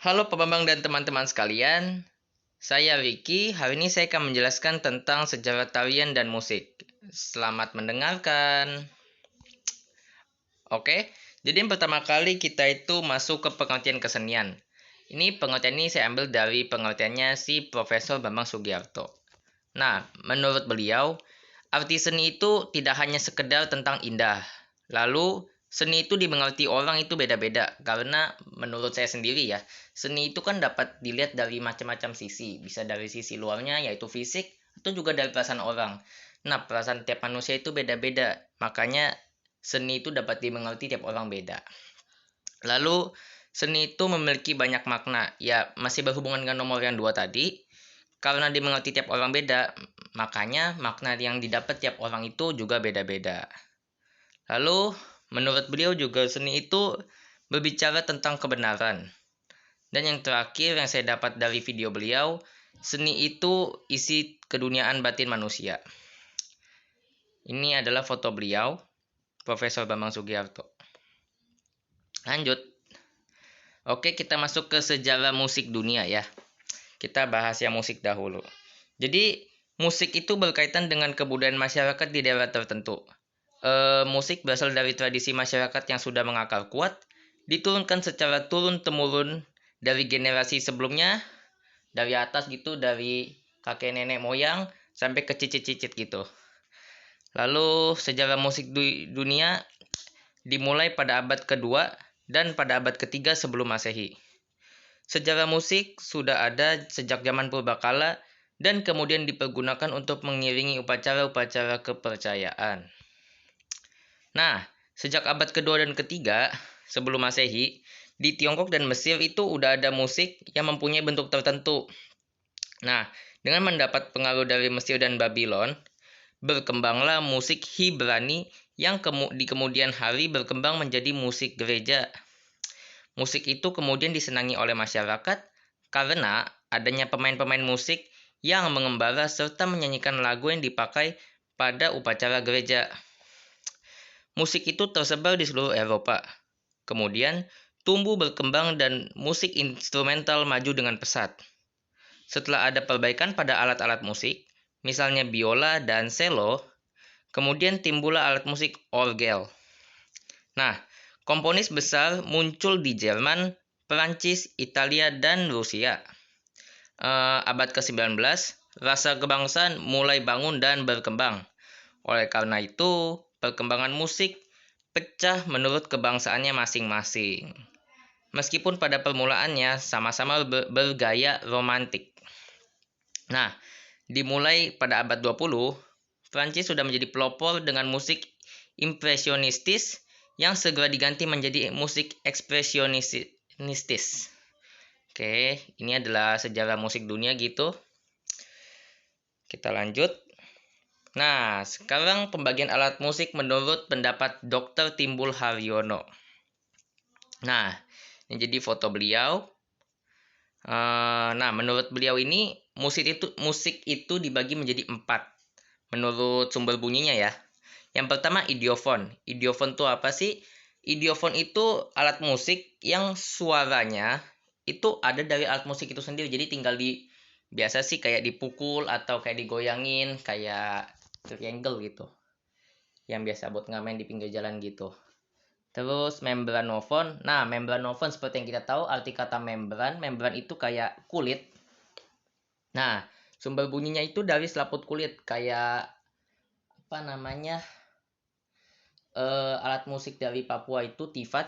Halo Pak Bambang dan teman-teman sekalian, saya Ricky. Hari ini saya akan menjelaskan tentang sejarah tarian dan musik. Selamat mendengarkan. Oke, jadi yang pertama kali kita itu masuk ke pengertian kesenian. Pengertian ini saya ambil dari pengertiannya si Profesor Bambang Sugiarto. Nah, menurut beliau, arti seni itu tidak hanya sekedar tentang indah. Lalu, seni itu dimengerti orang itu beda-beda. Karena menurut saya sendiri ya, seni itu kan dapat dilihat dari macam-macam sisi. Bisa dari sisi luarnya, yaitu fisik, atau juga dari perasaan orang. Nah, perasaan tiap manusia itu beda-beda. Makanya, seni itu dapat dimengerti tiap orang beda. Lalu, seni itu memiliki banyak makna. Ya, masih berhubungan dengan nomor yang dua tadi. Karena dimengerti tiap orang beda, makanya makna yang didapat tiap orang itu juga beda-beda. Lalu, menurut beliau juga seni itu berbicara tentang kebenaran. Dan yang terakhir yang saya dapat dari video beliau, seni itu isi keduniaan batin manusia. Ini adalah foto beliau, Profesor Bambang Sugiarto. Lanjut. Oke, kita masuk ke sejarah musik dunia ya. Kita bahas yang musik dahulu. Jadi, musik itu berkaitan dengan kebudayaan masyarakat di daerah tertentu. Musik berasal dari tradisi masyarakat yang sudah mengakar kuat, diturunkan secara turun-temurun dari generasi sebelumnya, dari atas gitu, dari kakek nenek moyang, sampai ke cicit-cicit gitu. Lalu, sejarah musik dunia dimulai pada abad kedua dan pada abad ketiga sebelum Masehi. Sejarah musik sudah ada sejak zaman purbakala dan kemudian dipergunakan untuk mengiringi upacara-upacara kepercayaan. Nah, sejak abad kedua dan ketiga sebelum Masehi, di Tiongkok dan Mesir itu udah ada musik yang mempunyai bentuk tertentu. Nah, dengan mendapat pengaruh dari Mesir dan Babylon, berkembanglah musik Hibrani yang di kemudian hari berkembang menjadi musik gereja. Musik itu kemudian disenangi oleh masyarakat karena adanya pemain-pemain musik yang mengembara serta menyanyikan lagu yang dipakai pada upacara gereja. Musik itu tersebar di seluruh Eropa. Kemudian, tumbuh berkembang dan musik instrumental maju dengan pesat. Setelah ada perbaikan pada alat-alat musik, misalnya biola dan cello, kemudian timbullah alat musik orgel. Nah, komponis besar muncul di Jerman, Perancis, Italia, dan Rusia. Abad ke-19, rasa kebangsaan mulai bangun dan berkembang. Oleh karena itu, perkembangan musik pecah menurut kebangsaannya masing-masing. Meskipun pada permulaannya sama-sama bergaya romantik. Nah, dimulai pada abad 20, Prancis sudah menjadi pelopor dengan musik impresionistis yang segera diganti menjadi musik ekspresionistis. Oke, ini adalah sejarah musik dunia gitu. Kita lanjut. Nah, sekarang pembagian alat musik menurut pendapat Dr. Timbul Haryono. Nah, ini jadi foto beliau. Nah, menurut beliau ini musik itu dibagi menjadi 4. Menurut sumber bunyinya ya. Yang pertama idiofon. Idiofon itu apa sih? Idiofon itu alat musik yang suaranya itu ada dari alat musik itu sendiri. Jadi tinggal biasa sih kayak dipukul atau kayak digoyangin kayak triangle gitu. Yang biasa buat ngamen di pinggir jalan gitu. Terus membranofon. Nah, membranofon seperti yang kita tahu arti kata membran. Membran itu kayak kulit. Nah, sumber bunyinya itu dari selaput kulit kayak apa namanya? Alat musik dari Papua itu tifa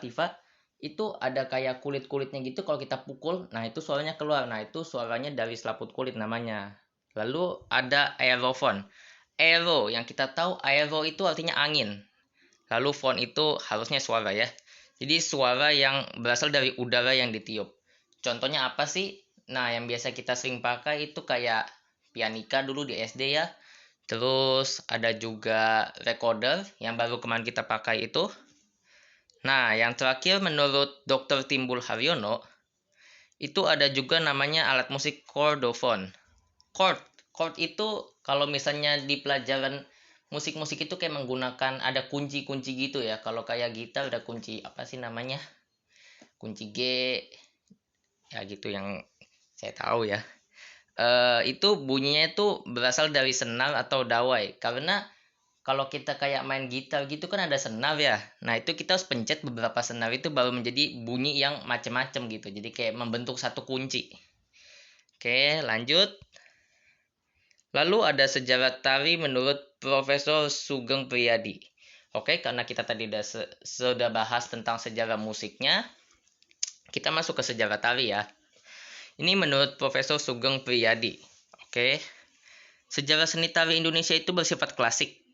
itu ada kayak kulit-kulitnya gitu kalau kita pukul, nah itu suaranya keluar. Nah, itu suaranya dari selaput kulit namanya. Lalu ada aerofon. Aero yang kita tahu aero itu artinya angin. Lalu fon itu harusnya suara ya. Jadi suara yang berasal dari udara yang ditiup. Contohnya apa sih? Nah, yang biasa kita sering pakai itu kayak pianika dulu di SD ya. Terus ada juga recorder yang baru kemarin kita pakai itu. Nah, yang terakhir menurut Dr. Timbul Haryono, itu ada juga namanya alat musik chordophone. Chord, chord itu kalau misalnya di pelajaran musik-musik itu kayak menggunakan ada kunci-kunci gitu ya. Kalau kayak gitar ada kunci apa sih namanya? Kunci G, Ya gitu yang saya tahu ya. Itu bunyinya itu berasal dari senar atau dawai. Karena kalau kita kayak main gitar gitu kan ada senar ya. Nah itu kita harus pencet beberapa senar itu baru menjadi bunyi yang macam-macam gitu. Jadi kayak membentuk satu kunci. Oke, lanjut. Lalu ada sejarah tari menurut Profesor Sugeng Priyadi. Oke, karena kita tadi sudah bahas tentang sejarah musiknya, kita masuk ke sejarah tari ya. Ini menurut Profesor Sugeng Priyadi. Oke, sejarah seni tari Indonesia itu bersifat klasik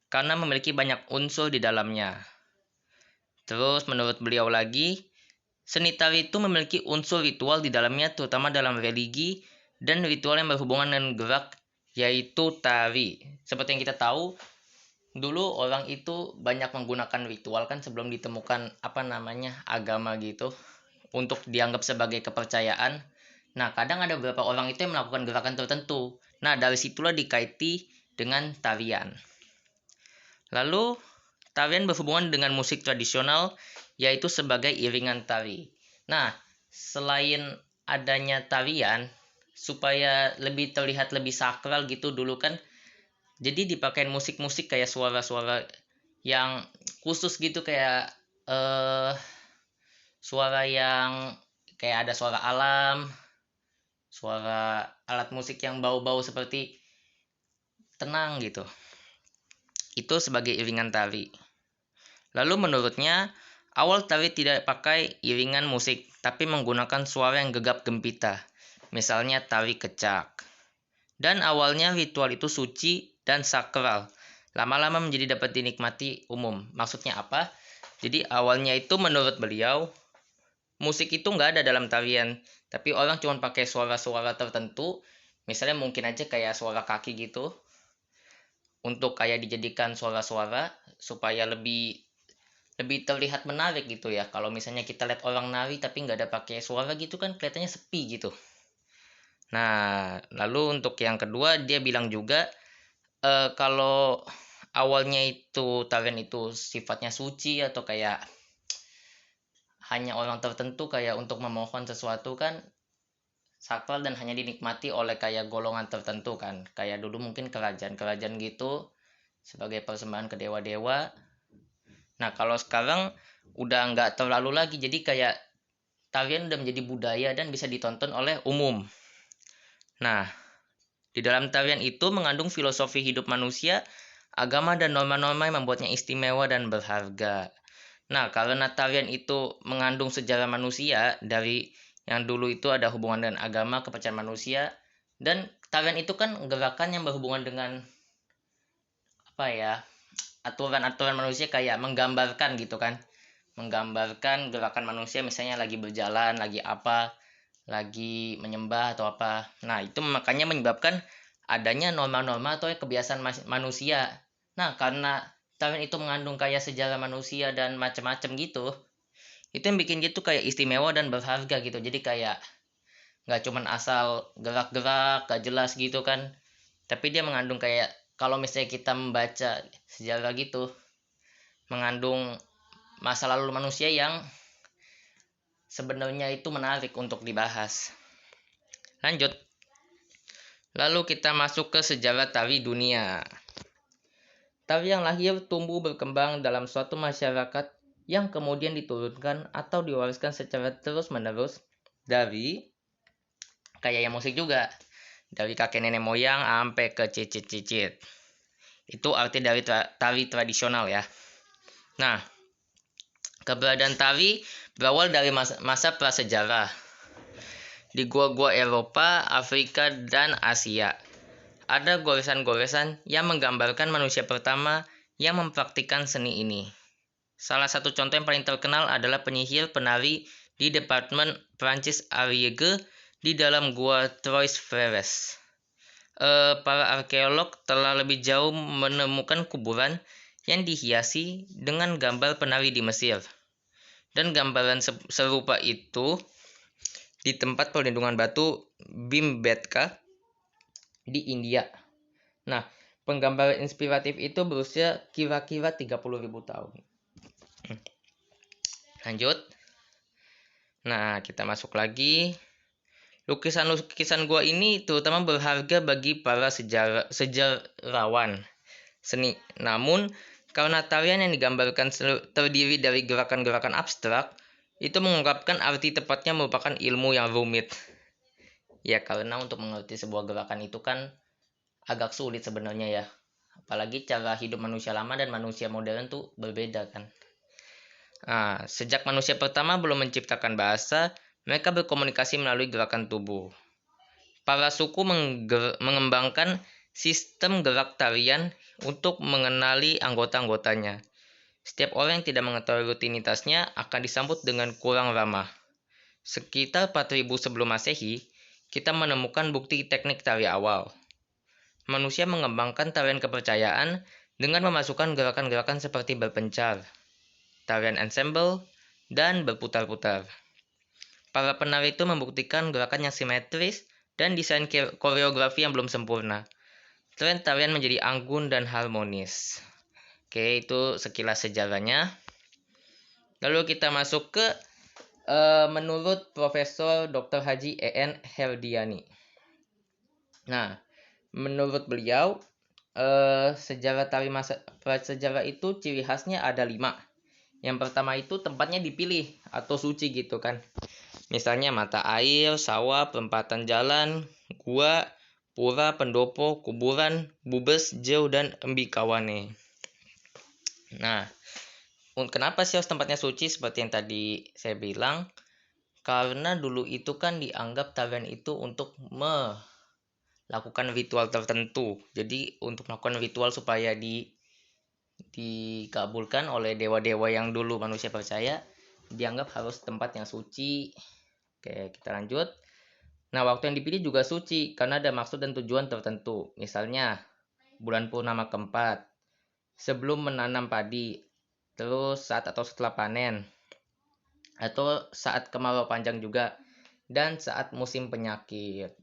karena memiliki banyak unsur di dalamnya. Terus menurut beliau lagi, seni tari itu memiliki unsur ritual di dalamnya terutama dalam religi dan ritual yang berhubungan dengan gerak yaitu tari. Seperti yang kita tahu, dulu orang itu banyak menggunakan ritual kan sebelum ditemukan agama gitu untuk dianggap sebagai kepercayaan. Nah, kadang ada beberapa orang itu yang melakukan gerakan tertentu. Nah, dari situlah dikaiti dengan tarian. Lalu, tarian berhubungan dengan musik tradisional, yaitu sebagai iringan tari. Nah, selain adanya tarian, supaya lebih terlihat lebih sakral gitu dulu kan, jadi dipakai musik-musik kayak suara-suara yang khusus gitu kayak suara yang kayak ada suara alam, suara alat musik yang bau-bau seperti tenang gitu. Itu sebagai iringan tari. Lalu menurutnya, awal tari tidak pakai iringan musik, tapi menggunakan suara yang gegap gempita. Misalnya tari kecak. Dan awalnya ritual itu suci dan sakral. Lama-lama menjadi dapat dinikmati umum. Maksudnya apa? Jadi awalnya itu menurut beliau, musik itu nggak ada dalam tarian. Tapi orang cuma pakai suara-suara tertentu. Misalnya mungkin aja kayak suara kaki gitu. Untuk kayak dijadikan suara-suara supaya lebih terlihat menarik gitu ya. Kalau misalnya kita lihat orang nari tapi nggak ada pakai suara gitu kan kelihatannya sepi gitu. Nah, lalu untuk yang kedua dia bilang juga kalau awalnya itu tarian itu sifatnya suci atau kayak hanya orang tertentu kayak untuk memohon sesuatu kan sakral dan hanya dinikmati oleh kayak golongan tertentu kan. Kayak dulu mungkin kerajaan-kerajaan gitu sebagai persembahan ke dewa-dewa. Nah, kalau sekarang udah nggak terlalu lagi, jadi kayak tarian udah menjadi budaya dan bisa ditonton oleh umum. Nah, di dalam tarian itu mengandung filosofi hidup manusia, agama dan norma-norma yang membuatnya istimewa dan berharga. Nah, karena tarian itu mengandung sejarah manusia dari yang dulu itu ada hubungan dengan agama, kepercayaan manusia, dan tarian itu kan gerakan yang berhubungan dengan aturan-aturan manusia kayak menggambarkan gitu kan. Menggambarkan gerakan manusia misalnya lagi berjalan, lagi menyembah atau apa. Nah, itu makanya menyebabkan adanya norma-norma atau kebiasaan manusia. Nah, karena tarian itu mengandung kayak sejarah manusia dan macam-macam gitu, itu yang bikin gitu kayak istimewa dan berharga gitu. Jadi kayak nggak cuman asal gerak-gerak, gak jelas gitu kan. Tapi dia mengandung kayak kalau misalnya kita membaca sejarah gitu, mengandung masa lalu manusia yang sebenarnya itu menarik untuk dibahas. Lanjut. Lalu kita masuk ke sejarah tari dunia. Tari yang lahir tumbuh berkembang dalam suatu masyarakat yang kemudian diturunkan atau diwariskan secara terus-menerus dari kayak yang musik juga. Dari kakek nenek moyang sampai ke cicit-cicit. Itu arti dari tari tradisional ya. Nah, keberadaan tari berawal dari masa prasejarah. Di gua-gua Eropa, Afrika, dan Asia, ada goresan-goresan yang menggambarkan manusia pertama yang mempraktikkan seni ini. Salah satu contoh yang paling terkenal adalah penyihir penari di Departemen Prancis Ariège di dalam gua Trois Frères. Para arkeolog telah lebih jauh menemukan kuburan yang dihiasi dengan gambar penari di Mesir. Dan gambaran serupa itu di tempat perlindungan batu Bhimbetka di India. Nah, penggambaran inspiratif itu berusia kira-kira 30.000 tahun. Lanjut. Nah, kita masuk lagi. Lukisan-lukisan gua ini terutama berharga bagi para sejarawan seni. Namun, karena tarian yang digambarkan terdiri dari gerakan-gerakan abstrak, itu mengungkapkan arti tepatnya merupakan ilmu yang rumit. Ya, karena untuk mengerti sebuah gerakan itu kan agak sulit sebenarnya ya. Apalagi cara hidup manusia lama dan manusia modern tuh berbeda kan. Nah, sejak manusia pertama belum menciptakan bahasa, mereka berkomunikasi melalui gerakan tubuh. Para suku mengembangkan sistem gerak tarian untuk mengenali anggota-anggotanya. Setiap orang yang tidak mengetahui rutinitasnya akan disambut dengan kurang ramah. Sekitar 4000 sebelum Masehi, kita menemukan bukti teknik tari awal. Manusia mengembangkan tarian kepercayaan dengan memasukkan gerakan-gerakan seperti berpencar, tarian ensemble, dan berputar-putar. Para penari itu membuktikan gerakan yang simetris dan desain koreografi yang belum sempurna. Tren tarian menjadi anggun dan harmonis. Oke, itu sekilas sejarahnya. Lalu kita masuk ke menurut Profesor Dr. Haji E.N. Herdiani. Nah, menurut beliau, sejarah tari masa prasejarah itu ciri khasnya ada 5. Yang pertama itu tempatnya dipilih atau suci gitu kan. Misalnya mata air, sawah, perempatan jalan, gua, pura, pendopo, kuburan, bubes, jauh, dan embikawane. Nah, kenapa sih harus tempatnya suci seperti yang tadi saya bilang? Karena dulu itu kan dianggap tarian itu untuk melakukan ritual tertentu. Jadi untuk melakukan ritual supaya dikabulkan oleh dewa-dewa yang dulu manusia percaya, dianggap harus tempat yang suci. Oke, kita lanjut. Nah, waktu yang dipilih juga suci karena ada maksud dan tujuan tertentu. Misalnya, bulan purnama keempat, sebelum menanam padi, terus saat atau setelah panen, atau saat kemarau panjang juga, dan saat musim penyakit.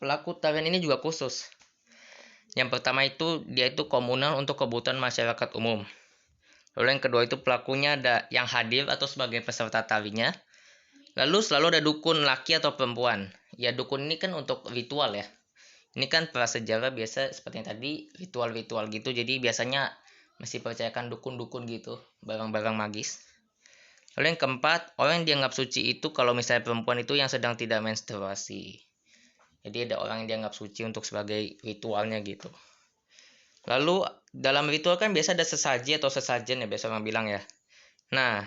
Pelaku tarian ini juga khusus. Yang pertama itu, dia itu komunal untuk kebutuhan masyarakat umum. Lalu yang kedua itu pelakunya ada yang hadir atau sebagai peserta tarinya. Lalu selalu ada dukun laki atau perempuan. Ya dukun ini kan untuk ritual ya. Ini kan prasejarah biasa seperti yang tadi ritual-ritual gitu. Jadi biasanya masih percayakan dukun-dukun gitu, barang-barang magis. Lalu yang keempat, orang yang dianggap suci itu kalau misalnya perempuan itu yang sedang tidak menstruasi. Jadi ada orang yang dianggap suci untuk sebagai ritualnya gitu. Lalu dalam ritual kan biasa ada sesaji atau sesajen ya biasa orang bilang ya. Nah,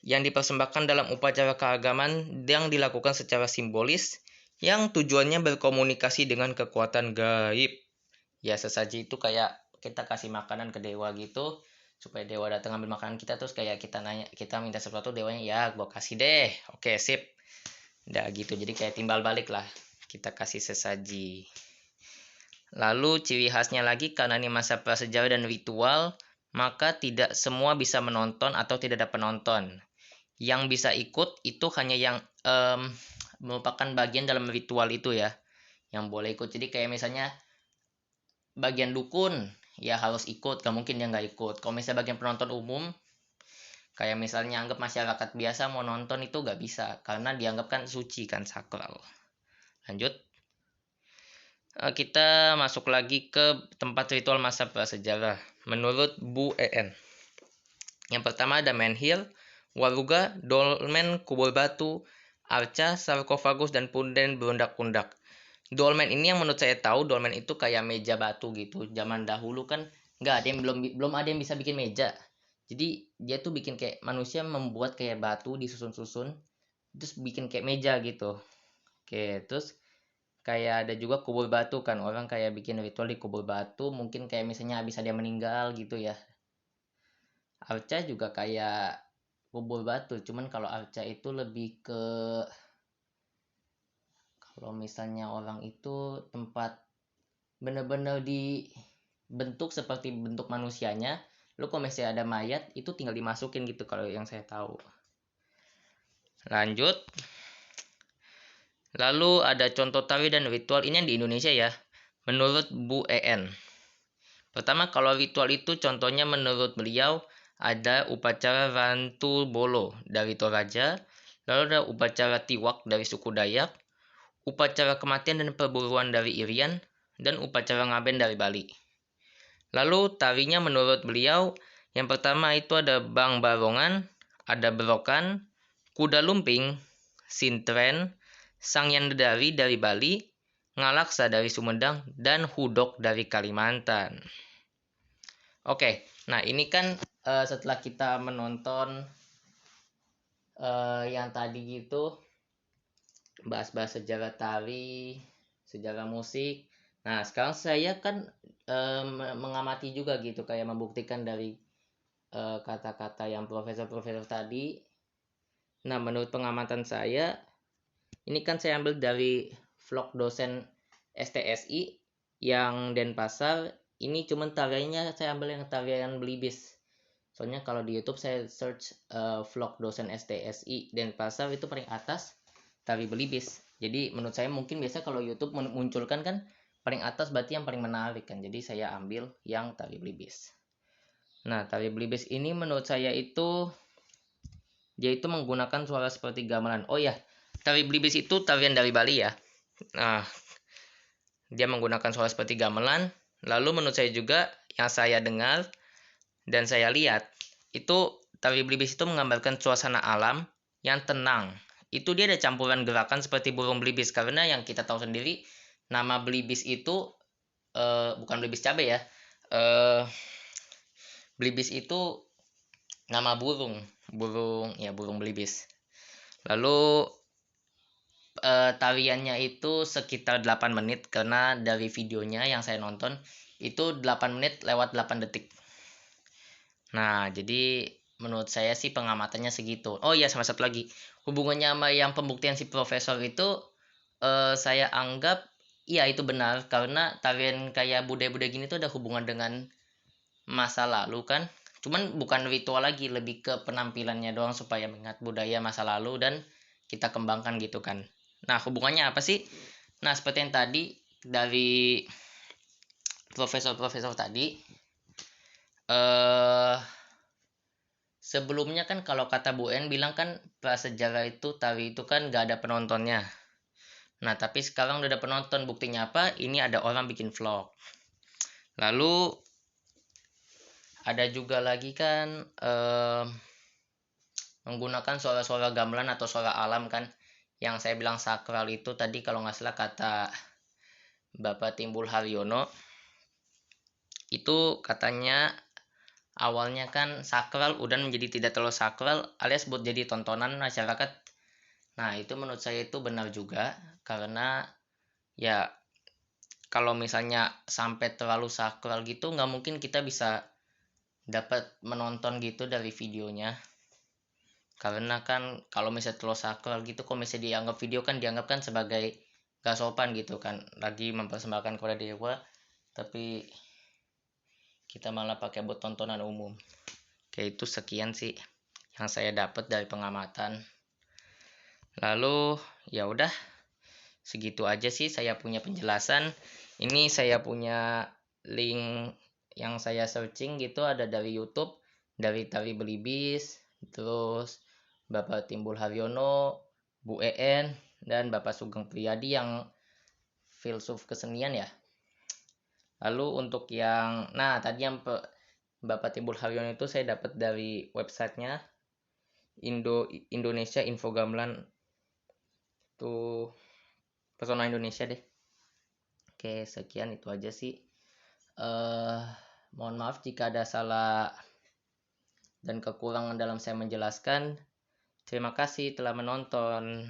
yang dipersembahkan dalam upacara keagamaan yang dilakukan secara simbolis yang tujuannya berkomunikasi dengan kekuatan gaib. Ya sesaji itu kayak kita kasih makanan ke dewa gitu supaya dewa datang ambil makanan kita terus kayak kita nanya kita minta sesuatu dewanya ya gua kasih deh. Oke, sip. Udah gitu. Jadi kayak timbal balik lah. Kita kasih sesaji. Lalu ciri khasnya lagi karena ini masa prasejarah dan ritual, maka tidak semua bisa menonton atau tidak ada penonton. Yang bisa ikut itu hanya yang merupakan bagian dalam ritual itu ya, yang boleh ikut. Jadi kayak misalnya bagian dukun ya harus ikut, gak mungkin dia nggak ikut. Kalau misalnya bagian penonton umum, kayak misalnya anggap masyarakat biasa mau nonton itu gak bisa, karena dianggap kan suci kan sakral. Lanjut. Kita masuk lagi ke tempat ritual masa prasejarah. Menurut Bu EN. Yang pertama ada menhir, waruga, dolmen, kubur batu, arca, sarkofagus, dan punden berundak-undak. Dolmen ini yang menurut saya tahu, dolmen itu kayak meja batu gitu. Zaman dahulu kan nggak ada yang belum ada yang bisa bikin meja. Jadi dia tuh bikin kayak manusia membuat kayak batu disusun-susun, terus bikin kayak meja gitu. Oke, terus kayak ada juga kubur batu kan, orang kayak bikin ritual di kubur batu, mungkin kayak misalnya habis ada yang meninggal gitu ya. Arca juga kayak kubur batu, cuman kalau arca itu lebih ke kalau misalnya orang itu tempat bener-bener dibentuk seperti bentuk manusianya, lu kalau misalnya ada mayat itu tinggal dimasukin gitu kalau yang saya tahu. Lanjut. Lalu ada contoh tari dan ritual ini yang di Indonesia ya. Menurut Bu EN. Pertama, kalau ritual itu contohnya menurut beliau ada upacara Rantu Bolo dari Toraja, lalu ada upacara Tiwak dari suku Dayak, upacara kematian dan perburuan dari Irian, dan upacara Ngaben dari Bali. Lalu tarinya menurut beliau, yang pertama itu ada Bang Barongan, ada Berokan, Kuda Lumping, Sintren, Sangyan Dedari dari Bali, Ngalaksa dari Sumedang, dan Hudok dari Kalimantan. Oke, nah ini kan setelah kita menonton yang tadi gitu, bahas-bahas sejarah tari, sejarah musik. Nah, sekarang saya kan mengamati juga gitu, kayak membuktikan dari kata-kata yang profesor-profesor tadi. Nah, menurut pengamatan saya, ini kan saya ambil dari vlog dosen STSI yang Denpasar. Ini cuman tariannya saya ambil yang tarian Belibis. Soalnya kalau di YouTube saya search vlog dosen STSI Denpasar itu paling atas tari Belibis. Jadi menurut saya mungkin biasa kalau YouTube munculkan kan paling atas berarti yang paling menarik kan. Jadi saya ambil yang tari Belibis. Nah, tari Belibis ini menurut saya itu dia itu menggunakan suara seperti gamelan. Oh ya, tari Belibis itu tarian dari Bali ya. Nah, dia menggunakan suara seperti gamelan. Lalu menurut saya juga yang saya dengar dan saya lihat itu tari Belibis itu menggambarkan suasana alam yang tenang. Itu dia ada campuran gerakan seperti burung belibis, karena yang kita tahu sendiri nama belibis itu bukan belibis cabai ya. Belibis itu nama burung belibis. Lalu tariannya itu sekitar 8 menit, karena dari videonya yang saya nonton itu 8 menit lewat 8 detik. Nah, jadi menurut saya sih pengamatannya segitu. Oh iya, sama satu lagi. Hubungannya sama yang pembuktian si profesor itu, saya anggap iya itu benar. Karena tarian kayak budaya-budaya gini tuh ada hubungan dengan masa lalu kan. Cuman bukan ritual lagi, lebih ke penampilannya doang supaya mengingat budaya masa lalu dan kita kembangkan gitu kan. Nah, hubungannya apa sih? Nah, seperti yang tadi dari profesor-profesor tadi, eh sebelumnya kan kalau kata Bu En bilang kan prasejarah itu tari itu kan gak ada penontonnya. Nah, tapi sekarang udah ada penonton. Buktinya apa? Ini ada orang bikin vlog. Lalu ada juga lagi kan menggunakan suara-suara gamelan atau suara alam kan. Yang saya bilang sakral itu tadi kalau nggak salah kata Bapak Timbul Haryono. Itu katanya awalnya kan sakral udah menjadi tidak terlalu sakral alias buat jadi tontonan masyarakat. Nah, itu menurut saya itu benar juga, karena ya kalau misalnya sampai terlalu sakral gitu nggak mungkin kita bisa dapat menonton gitu dari videonya. Karena kan kalau misalnya terlalu sakral gitu, kalau misalnya dianggap video kan dianggap kan sebagai gak sopan gitu kan, lagi mempersembahkan kepada dewa, tapi kita malah pakai buat tontonan umum. Kayak itu sekian sih yang saya dapat dari pengamatan. Lalu ya udah segitu aja sih saya punya penjelasan. Ini saya punya link yang saya searching gitu, ada dari YouTube, dari Tari Belibis, terus Bapak Timbul Haryono, Bu En, dan Bapak Sugeng Priyadi yang filsuf kesenian ya. Lalu untuk yang tadi yang Bapak Timbul Haryono itu saya dapat dari websitenya Indonesia Info Gamelan, tuh Pesona Indonesia deh. Oke, sekian itu aja sih. Mohon maaf jika ada salah dan kekurangan dalam saya menjelaskan. Terima kasih telah menonton.